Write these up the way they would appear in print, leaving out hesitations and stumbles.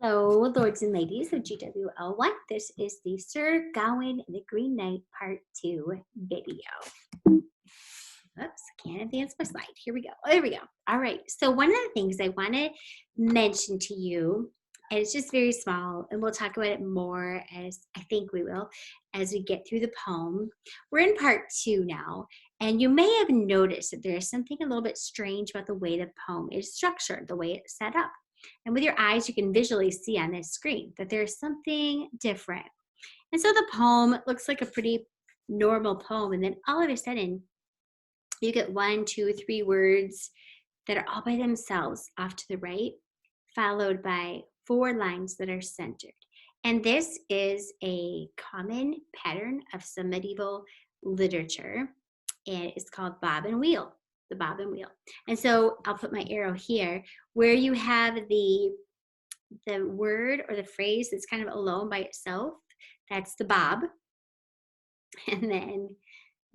Hello, lords and ladies of GWL1. This is the Sir Gawain and the Green Knight Part 2 video. Oops, can't advance my slide. Here we go. There we go. All right. So one of the things I want to mention to you, and it's just very small, and we'll talk about it more as I think we will as we get through the poem. We're in Part 2 now, and you may have noticed that there is something a little bit strange about the way the poem is structured, the way it's set up. And with your eyes, you can visually see on this screen that there's something different. And so the poem looks like a pretty normal poem. And then all of a sudden, you get 1, 2, 3 words that are all by themselves off to the right, followed by 4 lines that are centered. And this is a common pattern of some medieval literature. And it's called bob and wheel. The bob and wheel. And so I'll put my arrow here where you have the word or the phrase that's kind of alone by itself. That's the bob. And then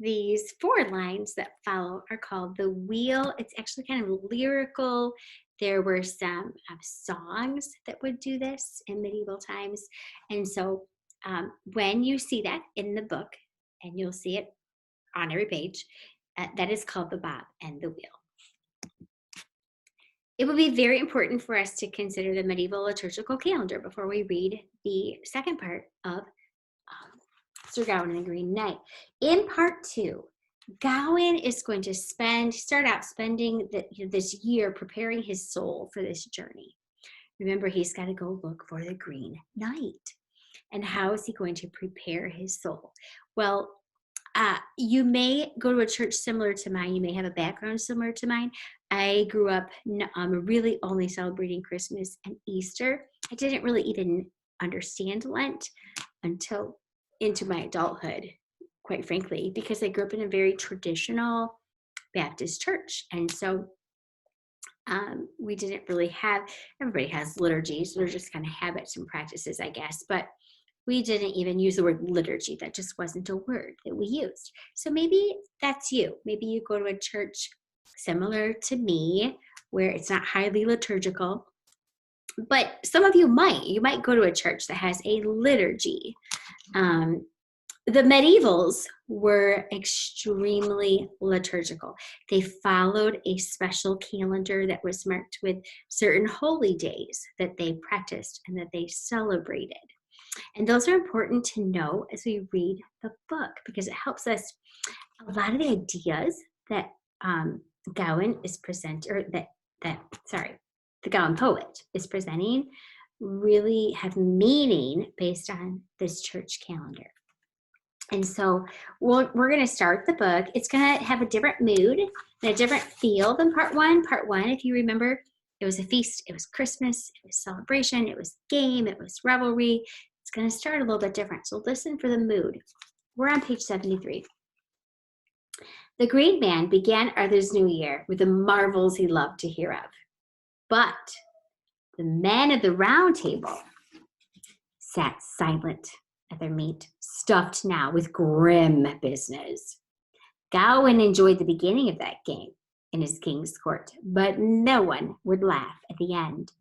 these 4 lines that follow are called the wheel. It's actually kind of lyrical. There were some songs that would do this in medieval times. And so when you see that in the book, and you'll see it on every page, that is called the bob and the wheel. It will be very important for us to consider the medieval liturgical calendar before we read the second part of Sir Gawain and the Green Knight. In Part 2, Gawain is going to start out spending this year preparing his soul for this journey. Remember, he's got to go look for the Green Knight. And how is he going to prepare his soul? Well, you may go to a church similar to mine. You may have a background similar to mine. I grew up really only celebrating Christmas and Easter. I didn't really even understand Lent until into my adulthood, quite frankly, because I grew up in a very traditional Baptist church. And so we didn't really have, everybody has liturgies. They're just kind of habits and practices, I guess. But we didn't even use the word liturgy. That just wasn't a word that we used. So maybe that's you. Maybe you go to a church similar to me where it's not highly liturgical. But some of you might go to a church that has a liturgy. The medievals were extremely liturgical. They followed a special calendar that was marked with certain holy days that they practiced and that they celebrated. And those are important to know as we read the book because it helps us. A lot of the ideas that Gawain is the Gawain poet is presenting really have meaning based on this church calendar. And so we're going to start the book. It's going to have a different mood and a different feel than Part 1. Part 1, if you remember, it was a feast, it was Christmas, it was celebration, it was game, it was revelry. It's going to start a little bit different. So listen for the mood. We're on page 73. The great man began Arthur's new year with the marvels he loved to hear of. But the men of the round table sat silent at their meat, stuffed now with grim business. Gawain enjoyed the beginning of that game in his king's court, but no one would laugh at the end.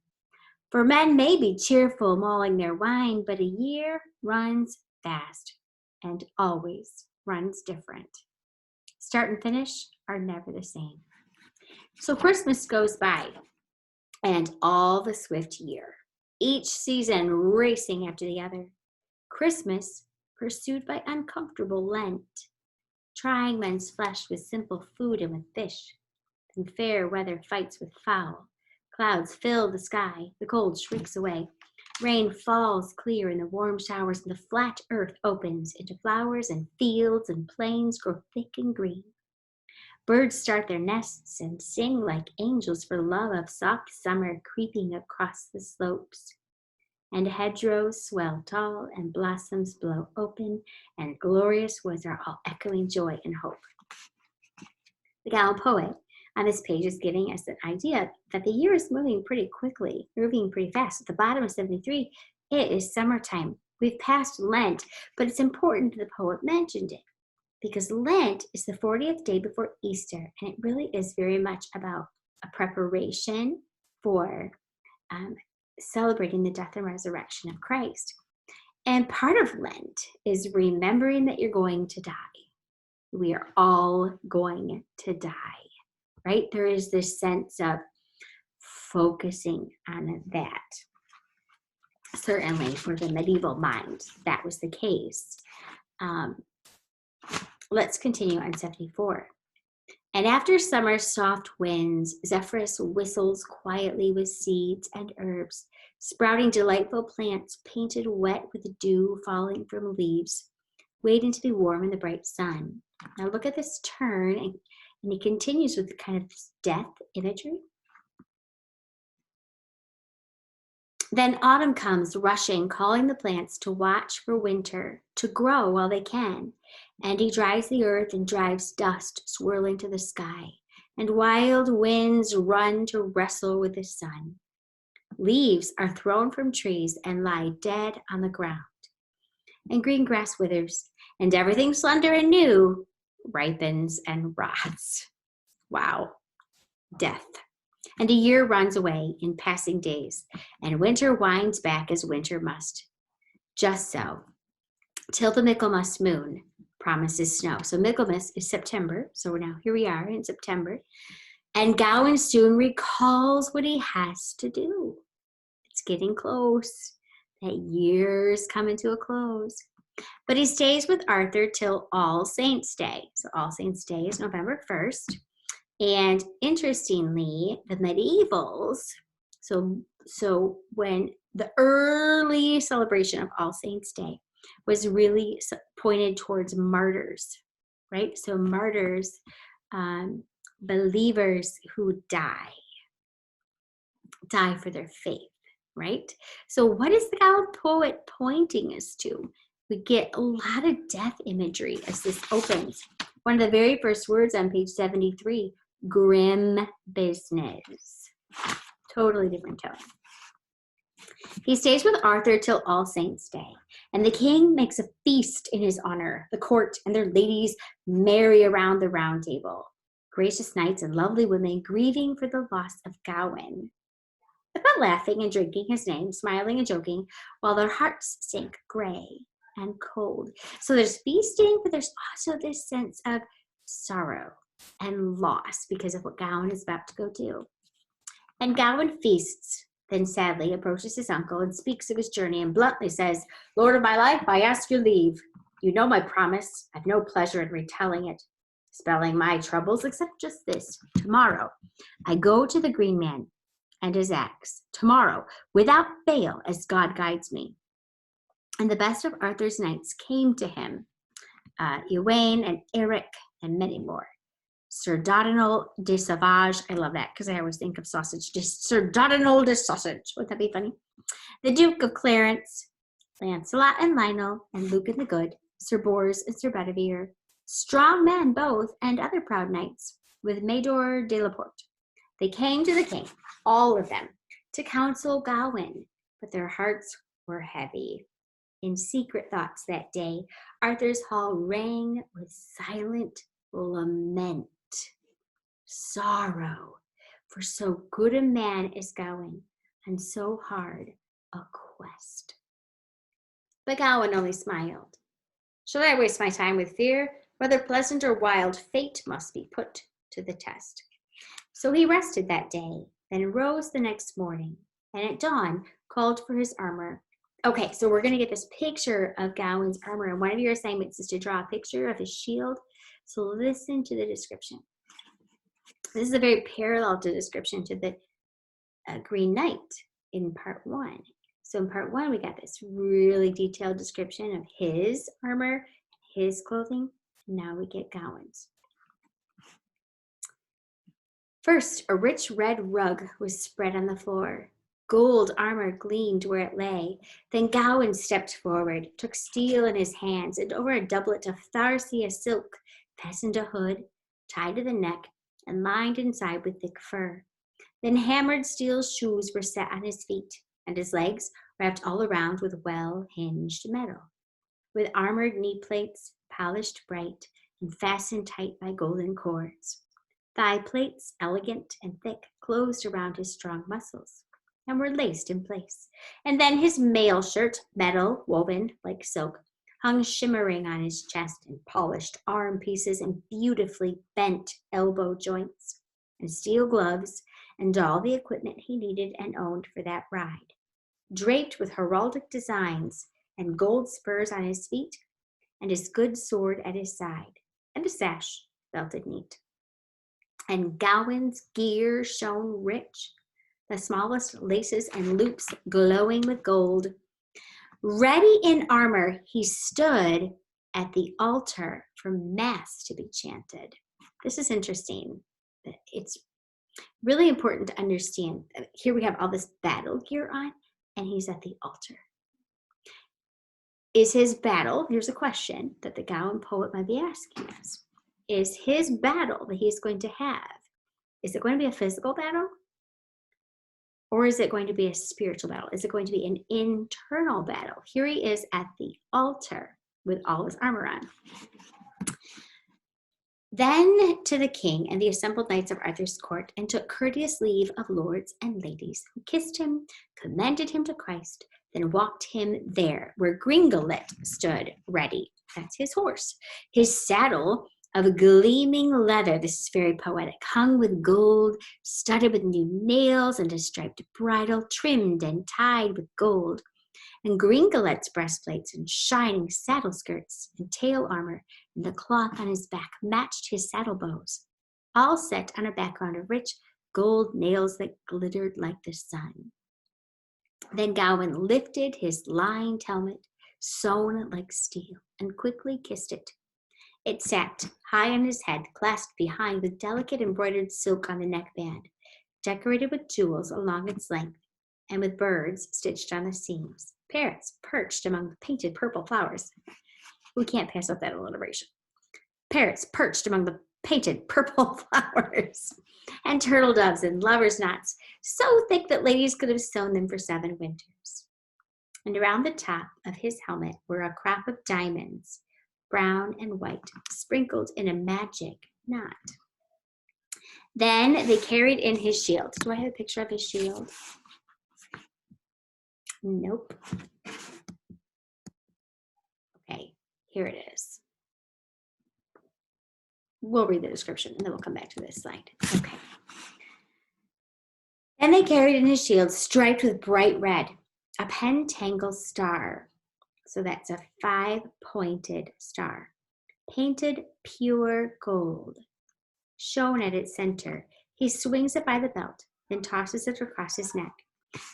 For men may be cheerful mauling their wine, but a year runs fast and always runs different. Start and finish are never the same. So Christmas goes by and all the swift year, each season racing after the other. Christmas pursued by uncomfortable Lent, trying men's flesh with simple food and with fish, then fair weather fights with foul. Clouds fill the sky, the cold shrinks away. Rain falls clear in the warm showers, and the flat earth opens into flowers, and fields and plains grow thick and green. Birds start their nests and sing like angels for love of soft summer creeping across the slopes. And hedgerows swell tall, and blossoms blow open, and glorious woods are all echoing joy and hope. The Gawain poet on this page is giving us an idea that the year is moving pretty quickly, moving pretty fast. At the bottom of 73, it is summertime. We've passed Lent, but it's important the poet mentioned it because Lent is the 40th day before Easter, and it really is very much about a preparation for celebrating the death and resurrection of Christ. And part of Lent is remembering that you're going to die. We are all going to die, right? There is this sense of focusing on that. Certainly for the medieval mind, that was the case. Let's continue on 74. And after summer's soft winds, Zephyrus whistles quietly with seeds and herbs, sprouting delightful plants painted wet with dew falling from leaves, waiting to be warm in the bright sun. Now look at this turn, and he continues with kind of this death imagery. Then autumn comes rushing, calling the plants to watch for winter, to grow while they can. And he dries the earth and drives dust swirling to the sky. And wild winds run to wrestle with the sun. Leaves are thrown from trees and lie dead on the ground. And green grass withers, and everything slender and new ripens and rots. Wow. Death. And a year runs away in passing days, and winter winds back as winter must. Just so, till the Michaelmas moon promises snow. So Michaelmas is September, so here we are in September. And Gawain soon recalls what he has to do. It's getting close. That year's coming to a close. But he stays with Arthur till All Saints' Day. So All Saints' Day is November 1st. And interestingly, the medievals, so when the early celebration of All Saints' Day was really pointed towards martyrs, right? So martyrs, believers who die for their faith, right? So what is the Gaelic poet pointing us to? We get a lot of death imagery as this opens. One of the very first words on page 73, grim business. Totally different tone. He stays with Arthur till All Saints' Day, and the king makes a feast in his honor. The court and their ladies marry around the round table. Gracious knights and lovely women grieving for the loss of Gawain, but laughing and drinking his name, smiling and joking, while their hearts sink gray and cold. So there's feasting, but there's also this sense of sorrow and loss because of what Gawain is about to go do. And Gawain feasts, then sadly approaches his uncle and speaks of his journey and bluntly says, Lord of my life, I ask your leave. You know my promise. I've no pleasure in retelling it, spelling my troubles, except just this. Tomorrow, I go to the Green Man and his axe. Tomorrow, without fail, as God guides me. And the best of Arthur's knights came to him, Ewain and Eric and many more. Sir Dodinal de Sauvage, I love that because I always think of sausage. Sir Dodinal de Sausage, wouldn't that be funny? The Duke of Clarence, Lancelot and Lionel, and Lucan the Good, Sir Bors and Sir Bedivere, strong men both, and other proud knights, with Mador de la Porte. They came to the king, all of them, to counsel Gawain, but their hearts were heavy. In secret thoughts that day, Arthur's hall rang with silent lament, sorrow, for so good a man is Gawain, and so hard a quest. But Gawain only smiled. Shall I waste my time with fear? Whether pleasant or wild, fate must be put to the test. So he rested that day, then rose the next morning, and at dawn called for his armor. Okay, so we're going to get this picture of Gawain's armor, and one of your assignments is to draw a picture of his shield. So listen to the description. This is a very parallel to description to the Green Knight in part 1. So in part 1, we got this really detailed description of his armor, his clothing. Now we get Gawain's. First, a rich red rug was spread on the floor. Gold armor gleamed where it lay. Then Gawain stepped forward, took steel in his hands, and over a doublet of Tharsia silk, fastened a hood, tied to the neck, and lined inside with thick fur. Then hammered steel shoes were set on his feet, and his legs wrapped all around with well-hinged metal, with armored knee plates, polished bright, and fastened tight by golden cords. Thigh plates, elegant and thick, closed around his strong muscles. and were laced in place. And then his mail shirt, metal woven like silk, hung shimmering on his chest, and polished arm pieces and beautifully bent elbow joints, and steel gloves, and all the equipment he needed and owned for that ride, draped with heraldic designs, and gold spurs on his feet, and his good sword at his side, and a sash belted neat. And Gawain's gear shone rich, the smallest laces and loops glowing with gold. Ready in armor, he stood at the altar for mass to be chanted. This is interesting. It's really important to understand. Here we have all this battle gear on, and he's at the altar. Is his battle, here's a question that the Gawain poet might be asking us, is his battle that he's going to have, is it going to be a physical battle? Or is it going to be a spiritual battle? Is it going to be an internal battle? Here he is at the altar with all his armor on. Then to the king and the assembled knights of Arthur's court, and took courteous leave of lords and ladies, who kissed him, commended him to Christ, then walked him there where Gringolet stood ready. That's his horse. His saddle of gleaming leather, this is very poetic, hung with gold, studded with new nails, and a striped bridle trimmed and tied with gold. And Gringolet's breastplates and shining saddle skirts and tail armor and the cloth on his back matched his saddle bows, all set on a background of rich gold nails that glittered like the sun. Then Gawain lifted his lined helmet, sewn like steel, and quickly kissed it. It sat high on his head, clasped behind with delicate embroidered silk on the neckband, decorated with jewels along its length, and with birds stitched on the seams. Parrots perched among the painted purple flowers. We can't pass up that alliteration. Parrots perched among the painted purple flowers, and turtle doves and lovers' knots, so thick that ladies could have sewn them for 7 winters. And around the top of his helmet were a crop of diamonds, brown and white, sprinkled in a magic knot. Then they carried in his shield. Do I have a picture of his shield? Nope. Okay, here it is. We'll read the description and then we'll come back to this slide. Okay. Then they carried in his shield, striped with bright red, a pentangle star. So that's a 5-pointed star, painted pure gold, shone at its center. He swings it by the belt, then tosses it across his neck.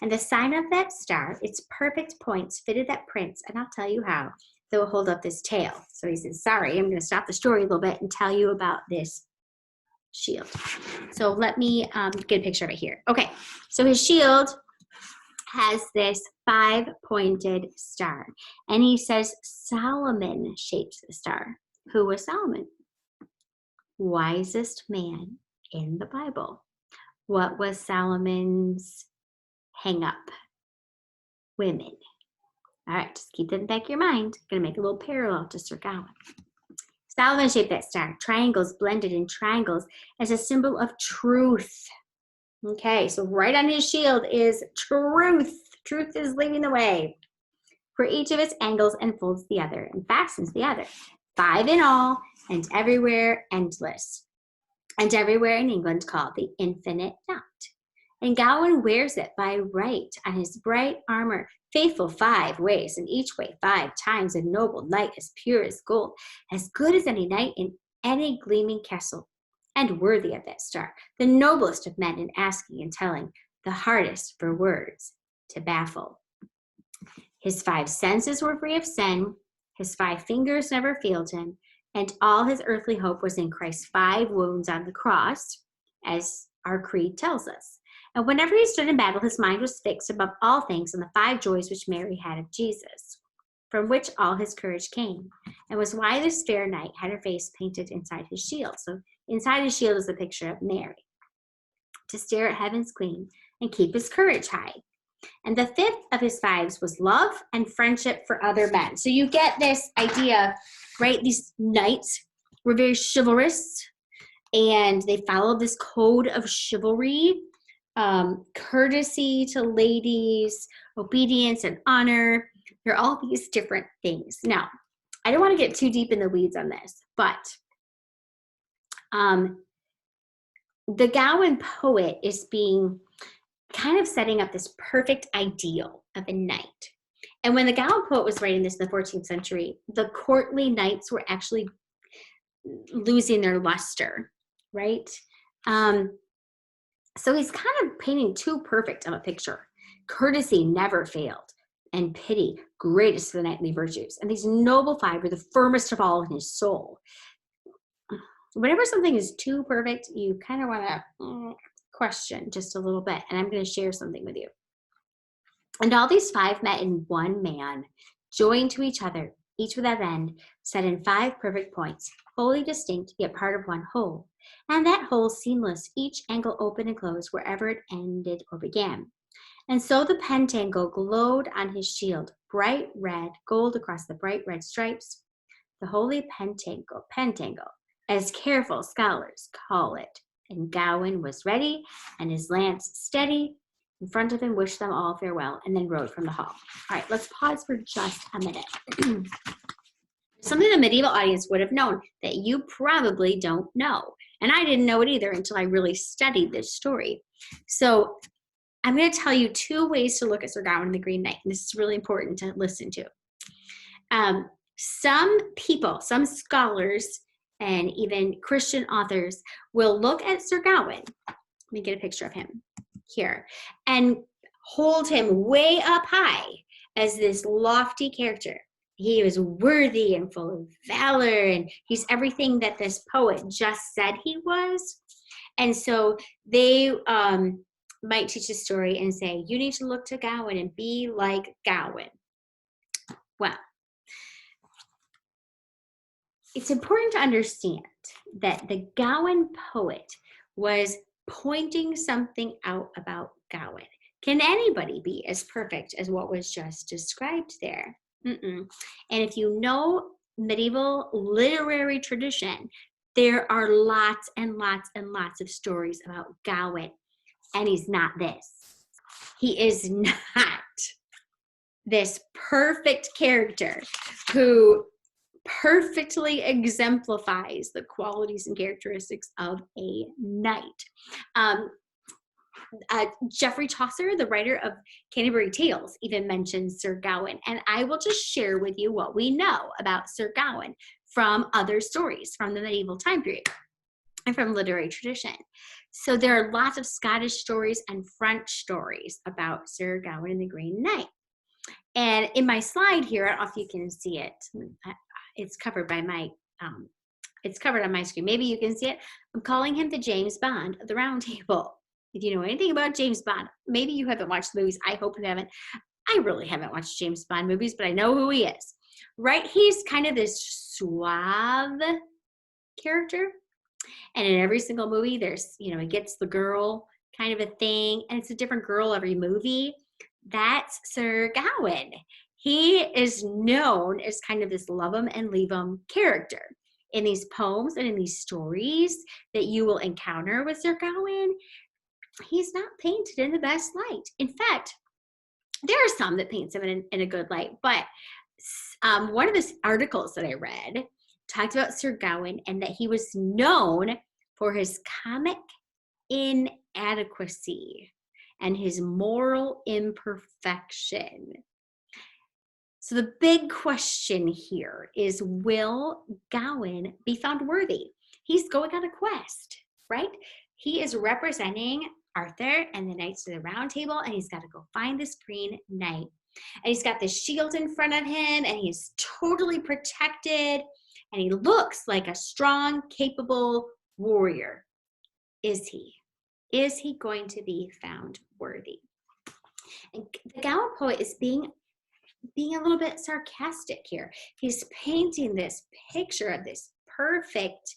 And the sign of that star, its perfect points fitted that prince, and I'll tell you how. They'll hold up this tail. So he says, sorry, I'm going to stop the story a little bit and tell you about this shield. So let me get a picture of it here. Okay, so his shield has this 5-pointed star. And he says Solomon shaped the star. Who was Solomon? Wisest man in the Bible. What was Solomon's hang up? Women. All right, just keep that in the back of your mind. I'm going to make a little parallel to Sir Gawain. Solomon shaped that star. Triangles blended in triangles as a symbol of truth. Okay, so right on his shield is truth. Truth is leading the way. For each of its angles enfolds the other and fastens the other. 5 in all, and everywhere endless. And everywhere in England called the infinite knot. And Gawain wears it by right on his bright armor, faithful 5 ways, and each way 5 times a noble knight as pure as gold, as good as any knight in any gleaming castle, and worthy of that star, the noblest of men in asking and telling, the hardest for words to baffle. His 5 senses were free of sin, his 5 fingers never failed him, and all his earthly hope was in Christ's 5 wounds on the cross, as our creed tells us. And whenever he stood in battle, his mind was fixed above all things on the 5 joys which Mary had of Jesus, from which all his courage came, and was why this fair knight had her face painted inside his shield. So inside his shield is a picture of Mary, to stare at heaven's queen and keep his courage high. And the 5th of his 5s was love and friendship for other men. So you get this idea, right? These knights were very chivalrous, and they followed this code of chivalry. courtesy to ladies, obedience and honor. There are all these different things. Now, I don't want to get too deep in the weeds on this, but the Gowan poet is being kind of setting up this perfect ideal of a knight. And when the Gowan poet was writing this in the 14th century, the courtly knights were actually losing their luster, right? So he's kind of painting too perfect of a picture. Courtesy never failed, and pity, greatest of the knightly virtues. And these noble five were the firmest of all in his soul. Whenever something is too perfect, you kind of want to question just a little bit. And I'm going to share something with you. And all these five met in one man, joined to each other, each without end, set in 5 perfect points, wholly distinct, yet part of one whole. And that whole seamless, each angle open and closed wherever it ended or began. And so the pentangle glowed on his shield, bright red, gold across the bright red stripes. The holy pentangle, as careful scholars call it. And Gowan was ready, and his lance steady. In front of him, wished them all farewell, and then rode from the hall. All right, let's pause for just a minute. Something the medieval audience would have known that you probably don't know. And I didn't know it either until I really studied this story. So I'm going to tell you 2 ways to look at Sir Gawain and the Green Knight. And this is really important to listen to. Some people, some scholars, and even Christian authors will look at Sir Gawain. Let me get a picture of him here, and hold him way up high as this lofty character. He was worthy and full of valor, and he's everything that this poet just said he was. And so they might teach a story and say, you need to look to Gawain and be like Gawain. Well, it's important to understand that the Gowan poet was pointing something out about Gowan. Can anybody be as perfect as what was just described there? And if you know medieval literary tradition, there are lots and lots and lots of stories about Gowan, and he's not this. He is not this perfect character who perfectly exemplifies the qualities and characteristics of a knight. Geoffrey Chaucer, the writer of Canterbury Tales, even mentions Sir Gawain. And I will just share with you what we know about Sir Gawain from other stories from the medieval time period and from literary tradition. So there are lots of Scottish stories and French stories about Sir Gawain and the Green Knight. And in my slide here, I don't know if you can see it. It's covered by my, it's covered on my screen. Maybe you can see it. I'm calling him the James Bond of the Round Table. If you know anything about James Bond, maybe you haven't watched the movies. I hope you haven't. I really haven't watched James Bond movies, but I know who he is, right? He's kind of this suave character. And in every single movie, there's, you know, he gets the girl kind of a thing, and it's a different girl every movie. That's Sir Gawain. He is known as kind of this love him and leave him character. In these poems and in these stories that you will encounter with Sir Gawain, he's not painted in the best light. In fact, there are some that paints him in a good light, but one of the articles that I read talked about Sir Gawain and that he was known for his comic inadequacy and his moral imperfection. So the big question here is, will Gawain be found worthy? He's going on a quest, right? He is representing Arthur and the Knights of the Round Table, and he's got to go find this Green Knight. And he's got this shield in front of him, and he's totally protected, and he looks like a strong, capable warrior. Is he? Is he going to be found worthy? And the Gowan poet is being a little bit sarcastic here. He's painting this picture of this perfect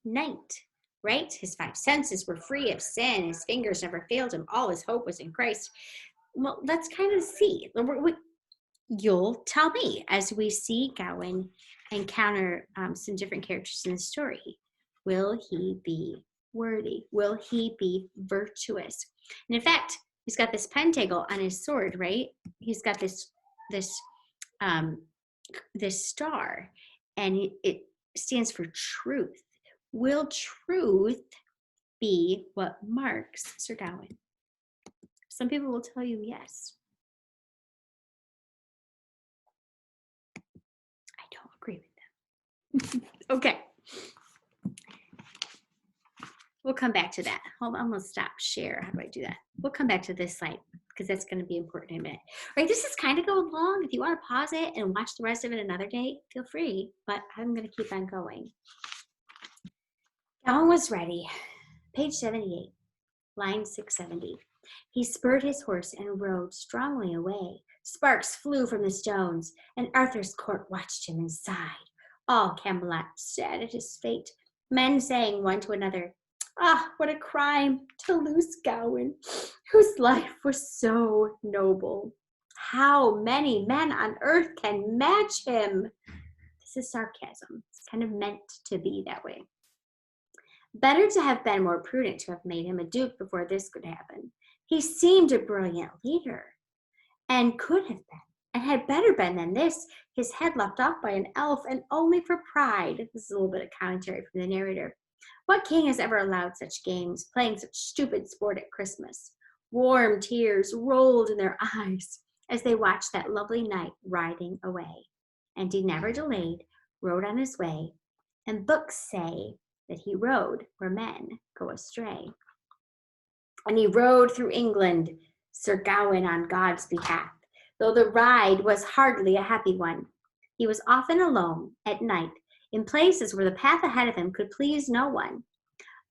knight, right? His 5 senses were free of sin. His fingers never failed him. All his hope was in Christ. Well, let's kind of see. You'll tell me as we see Gawain encounter some different characters in the story. Will he be worthy? Will he be virtuous? And in fact, he's got this pentacle on his sword, right? He's got this um, this star, and it stands for truth. Will truth be what marks Sir Gawain? Some people will tell you yes. I don't agree with them. Okay. We'll come back to that. Hold on, I'm gonna stop share. How do I do that? We'll come back to this slide because that's gonna be important in a minute. All right, this is kind of going long. If you wanna pause it and watch the rest of it another day, feel free, but I'm gonna keep on going. Gawain was ready. Page 78, line 670. He spurred his horse and rode strongly away. Sparks flew from the stones, and Arthur's court watched him and sighed. All Camelot sad at his fate. Men saying one to another, "Ah, what a crime to lose Gawain, whose life was so noble. How many men on earth can match him?" This is sarcasm. It's kind of meant to be that way. Better to have been more prudent to have made him a duke before this could happen. He seemed a brilliant leader, and could have been, and had better been than this, his head lopped off by an elf, and only for pride. This is a little bit of commentary from the narrator. What king has ever allowed such games, playing such stupid sport at Christmas? Warm tears rolled in their eyes as they watched that lovely knight riding away. And he never delayed, rode on his way, and books say that he rode where men go astray. And he rode through England, Sir Gawain on God's behalf, though the ride was hardly a happy one. He was often alone at night, in places where the path ahead of him could please no one.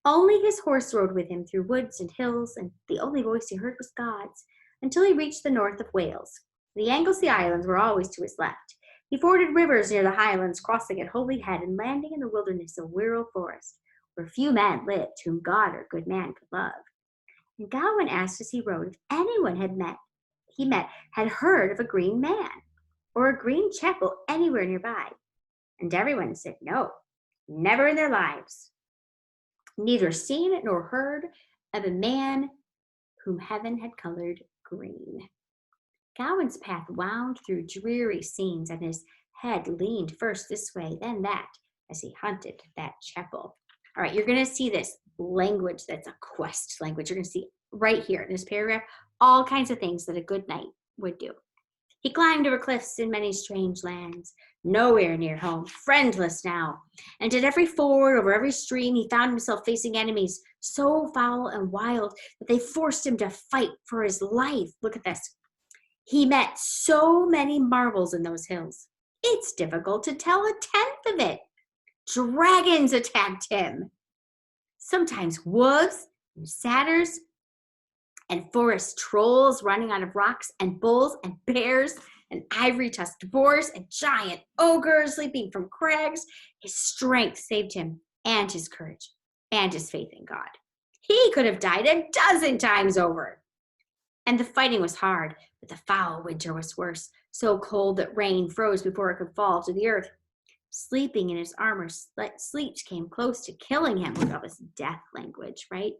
Only his horse rode with him through woods and hills, and the only voice he heard was God's, until he reached the north of Wales. The Anglesey Islands were always to his left. He forded rivers near the highlands, crossing at Holyhead and landing in the wilderness of Wirral Forest, where few men lived whom God or good man could love. And Gawain asked as he rode if anyone had heard of a green man or a green chapel anywhere nearby. And everyone said no, never in their lives. Neither seen nor heard of a man whom heaven had colored green. Gawain's path wound through dreary scenes, and his head leaned first this way, then that, as he hunted that chapel. All right, you're going to see this language that's a quest language. You're going to see right here in this paragraph all kinds of things that a good knight would do. He climbed over cliffs in many strange lands, nowhere near home, friendless now. And at every ford, over every stream, he found himself facing enemies so foul and wild that they forced him to fight for his life. Look at this. He met so many marvels in those hills. It's difficult to tell a tenth of it. Dragons attacked him. Sometimes wolves and satyrs and forest trolls running out of rocks, and bulls and bears and ivory-tusked boars and giant ogres leaping from crags. His strength saved him, and his courage, and his faith in God. He could have died 12 times over. And the fighting was hard, but the foul winter was worse, so cold that rain froze before it could fall to the earth. Sleeping in his armor, sleep came close to killing him. Look at all this death language, right?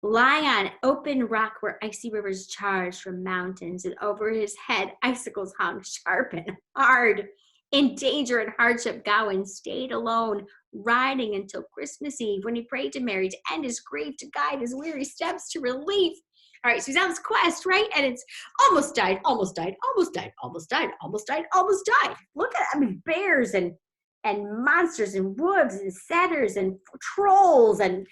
Lying on open rock where icy rivers charged from mountains, and over his head icicles hung sharp and hard. In danger and hardship, Gawain stayed alone, riding until Christmas Eve, when he prayed to Mary to end his grief, to guide his weary steps to relief. All right, so he's on this quest, right? And it's almost died, almost died, almost died, almost died, almost died, almost died. Look at, bears and monsters and wolves and satyrs and trolls and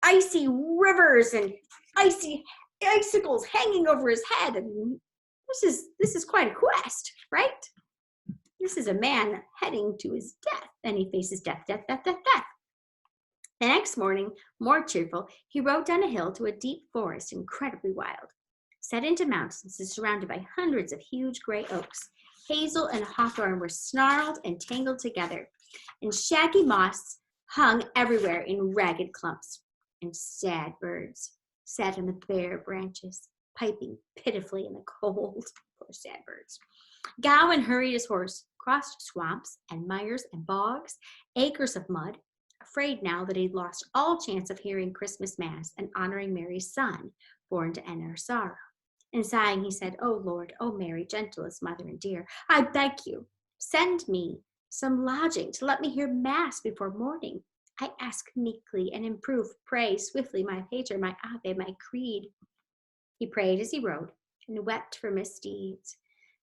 icy rivers and icicles hanging over his head. And this is quite a quest, right? This is a man heading to his death, and he faces death, death, death, death, death. The next morning, more cheerful, he rode down a hill to a deep forest, incredibly wild, set into mountains and surrounded by hundreds of huge gray oaks. Hazel and hawthorn were snarled and tangled together, and shaggy moss hung everywhere in ragged clumps. And sad birds sat on the bare branches, piping pitifully in the cold. Poor sad birds. Gawain hurried his horse, crossed swamps and mires and bogs, acres of mud, afraid now that he'd lost all chance of hearing Christmas Mass and honoring Mary's son, born to end our sorrow. And sighing, he said, "O Lord, O Mary, gentlest mother and dear, I beg you, send me some lodging to let me hear Mass before morning. I ask meekly and improve, pray swiftly my Pater, my Ave, my Creed." He prayed as he rode and wept for misdeeds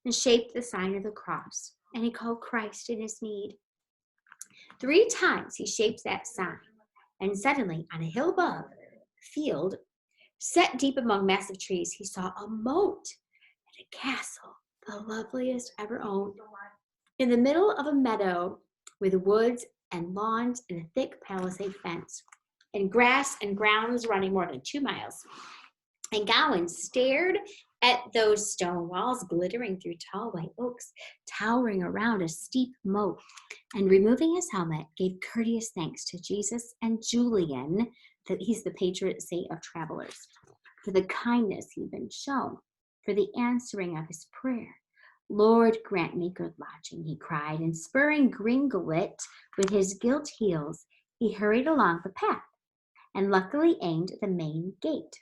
and shaped the sign of the cross, and he called Christ in his need. 3 times he shaped that sign, and suddenly on a hill above, field, set deep among massive trees, he saw a moat and a castle, the loveliest ever owned, in the middle of a meadow with woods and lawns and a thick palisade fence, and grass and grounds running more than 2 miles. And Gawain stared at those stone walls glittering through tall white oaks, towering around a steep moat, and removing his helmet, gave courteous thanks to Jesus and Julian, that he's the patron saint of travelers, for the kindness he'd been shown, for the answering of his prayer. "Lord, grant me good lodging," he cried, and spurring Gringolet with his gilt heels, he hurried along the path, and luckily aimed at the main gate,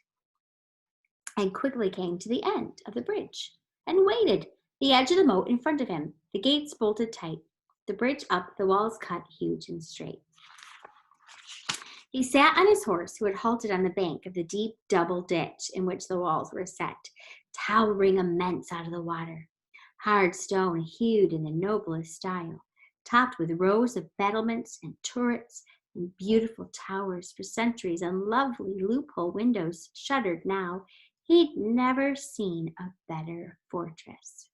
and quickly came to the end of the bridge, and waited the edge of the moat in front of him, the gates bolted tight, the bridge up, the walls cut huge and straight. He sat on his horse, who had halted on the bank of the deep double ditch in which the walls were set, towering immense out of the water, hard stone hewed in the noblest style, topped with rows of battlements and turrets and beautiful towers for centuries, and lovely loophole windows shuttered now. He'd never seen a better fortress.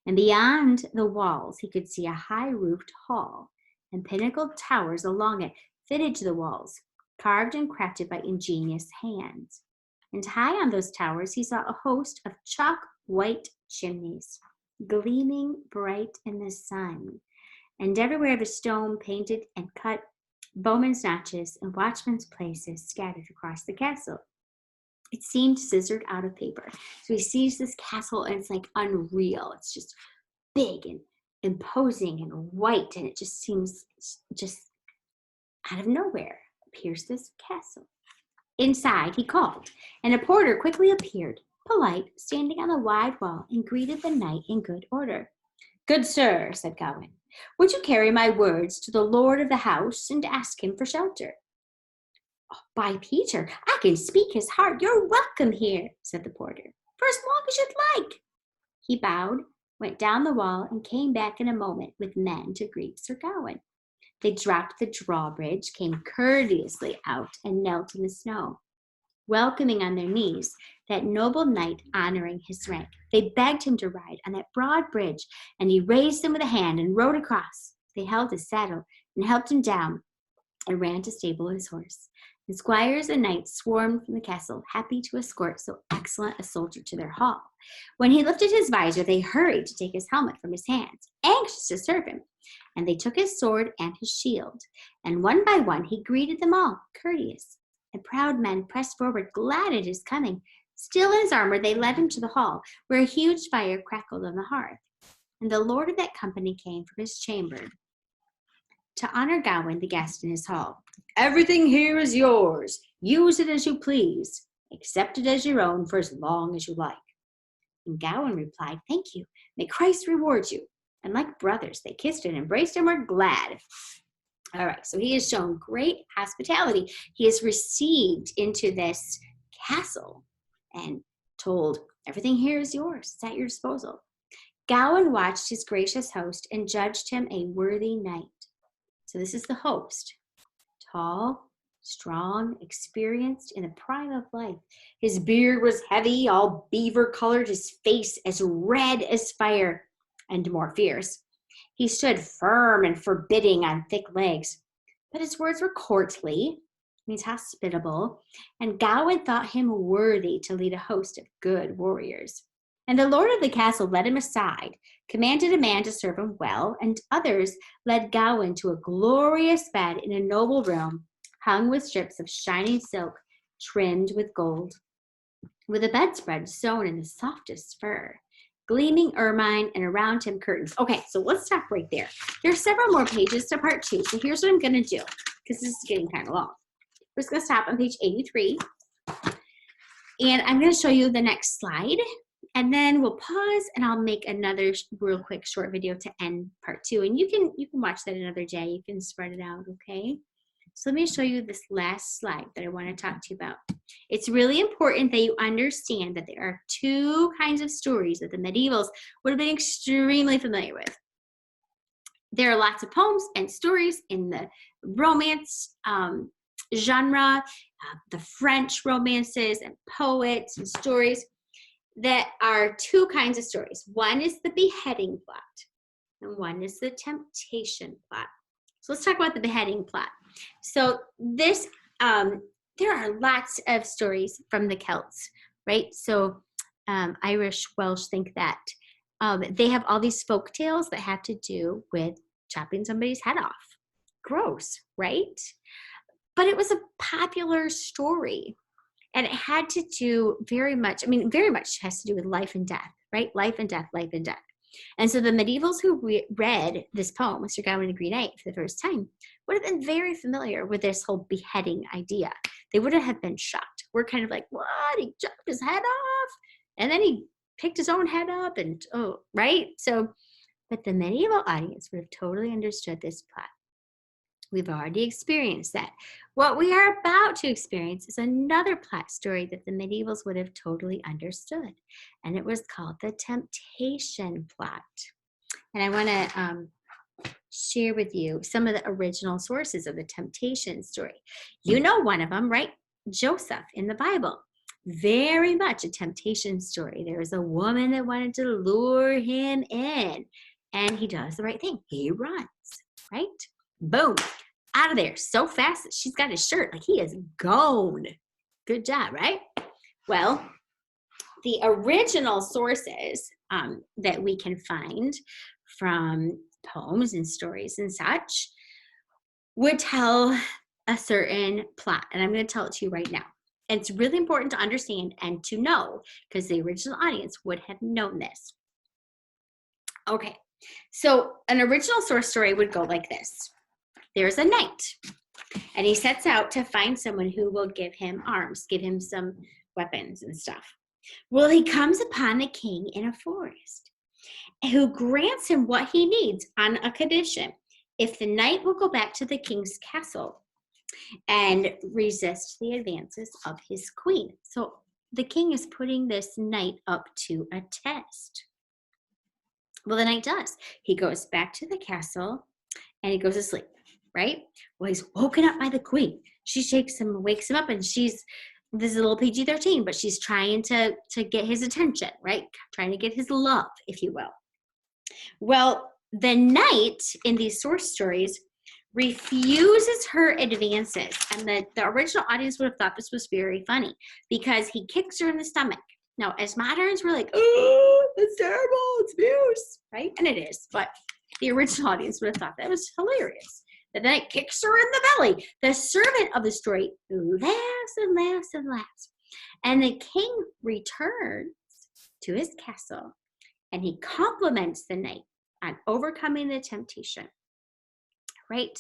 And beyond the walls, he could see a high-roofed hall and pinnacled towers along it, fitted to the walls, carved and crafted by ingenious hands. And high on those towers, he saw a host of chalk-white chimneys, gleaming bright in the sun, and everywhere the stone painted and cut, bowmen's notches and watchmen's places scattered across the castle. It seemed scissored out of paper. So he sees this castle, and it's like unreal. It's just big and imposing and white, and it just seems just out of nowhere appears this castle. Inside he called, and a porter quickly appeared, polite, standing on the wide wall, and greeted the knight in good order. "Good sir," said Gawain, "would you carry my words to the lord of the house and ask him for shelter?" "Oh, by Peter, I can speak his heart. You're welcome here," said the porter, "for as long as you'd like." He bowed, went down the wall, and came back in a moment with men to greet Sir Gawain. They dropped the drawbridge, came courteously out, and knelt in the snow, welcoming on their knees that noble knight, honoring his rank. They begged him to ride on that broad bridge, and he raised them with a hand and rode across. They held his saddle and helped him down, and ran to stable his horse. The squires and knights swarmed from the castle, happy to escort so excellent a soldier to their hall. When he lifted his visor, they hurried to take his helmet from his hands, anxious to serve him. And they took his sword and his shield, and one by one he greeted them all, courteous. The proud men pressed forward, glad at his coming. Still in his armor, they led him to the hall, where a huge fire crackled on the hearth. And the lord of that company came from his chamber to honor Gawain, the guest in his hall. "Everything here is yours. Use it as you please. Accept it as your own for as long as you like." And Gawain replied, "Thank you. May Christ reward you." And like brothers, they kissed and embraced and were glad. All right, so he has shown great hospitality. He is received into this castle and told, "Everything here is yours. It's at your disposal." Gawain watched his gracious host and judged him a worthy knight. So this is the host, tall, strong, experienced, in the prime of life. His beard was heavy, all beaver-colored, his face as red as fire, and more fierce. He stood firm and forbidding on thick legs, but his words were courtly, means hospitable, and Gawain thought him worthy to lead a host of good warriors. And the lord of the castle led him aside, commanded a man to serve him well, and others led Gawain to a glorious bed in a noble room, hung with strips of shining silk, trimmed with gold, with a bedspread sewn in the softest fur, gleaming ermine, and around him curtains. Okay, so let's stop right there. There's several more pages to part 2, so here's what I'm going to do, because this is getting kind of long. We're just going to stop on page 83. And I'm going to show you the next slide. And then we'll pause and I'll make another real quick short video to end part 2. And you can watch that another day. You can spread it out, okay? So let me show you this last slide that I want to talk to you about. It's really important that you understand that there are 2 kinds of stories that the medievals would have been extremely familiar with. There are lots of poems and stories in the romance genre, the French romances and poets and stories that are 2 kinds of stories. One is the beheading plot and one is the temptation plot. So let's talk about the beheading plot. So this, there are lots of stories from the Celts, right? So Irish, Welsh think that they have all these folk tales that have to do with chopping somebody's head off. Gross, right? But it was a popular story. And it had to do very much has to do with life and death, right? Life and death, life and death. And so the medievals who read this poem, Sir Gawain and the Green Knight, for the first time, would have been very familiar with this whole beheading idea. They would have been shocked. We're kind of like, what? He chopped his head off? And then he picked his own head up and, oh, right? So, but the medieval audience would have totally understood this plot. We've already experienced that. What we are about to experience is another plot story that the medievals would have totally understood. And it was called the temptation plot. And I want to share with you some of the original sources of the temptation story. You know one of them, right? Joseph in the Bible. Very much a temptation story. There was a woman that wanted to lure him in. And he does the right thing. He runs, right? Boom, out of there so fast that she's got his shirt. Like, he is gone. Good job, right? Well, the original sources that we can find from poems and stories and such would tell a certain plot. And I'm going to tell it to you right now. And it's really important to understand and to know, because the original audience would have known this. Okay, so an original source story would go like this. There's a knight, and he sets out to find someone who will give him arms, give him some weapons and stuff. Well, he comes upon a king in a forest who grants him what he needs on a condition. If the knight will go back to the king's castle and resist the advances of his queen. So the king is putting this knight up to a test. Well, the knight does. He goes back to the castle and he goes to sleep. Right? Well, he's woken up by the queen. She shakes him, wakes him up, and this is a little PG-13, but she's trying to get his attention, right? Trying to get his love, if you will. Well, the knight in these source stories refuses her advances, and the original audience would have thought this was very funny because he kicks her in the stomach. Now, as moderns, we're like, oh, that's terrible, it's abuse, right? And it is, but the original audience would have thought that was hilarious. The knight kicks her in the belly. The servant of the story laughs and laughs and laughs. And the king returns to his castle and he compliments the knight on overcoming the temptation. Right?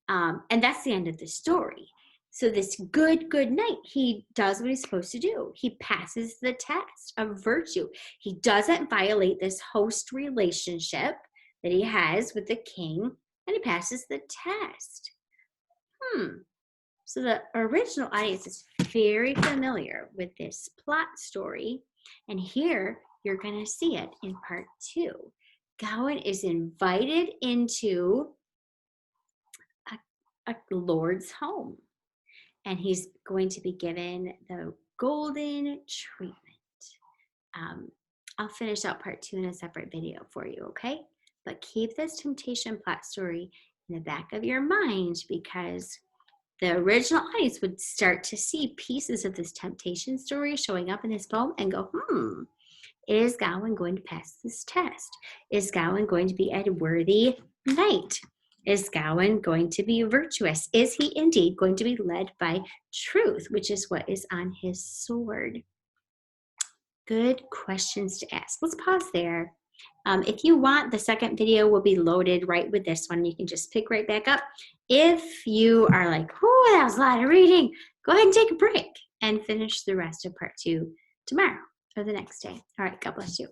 And that's the end of the story. So this good knight, he does what he's supposed to do. He passes the test of virtue. He doesn't violate this host relationship that he has with the king. And he passes the test. So the original audience is very familiar with this plot story. And here you're going to see it in part 2. Gawain is invited into a lord's home. And he's going to be given the golden treatment. I'll finish out part 2 in a separate video for you, okay? But keep this temptation plot story in the back of your mind, because the original audience would start to see pieces of this temptation story showing up in his poem and go, is Gawain going to pass this test? Is Gawain going to be a worthy knight? Is Gawain going to be virtuous? Is he indeed going to be led by truth, which is what is on his sword? Good questions to ask. Let's pause there. If you want, the second video will be loaded right with this one. You can just pick right back up If you are like, oh, that was a lot of reading, go ahead and take a break and finish the rest of part 2 tomorrow or the next day. All right, God bless you.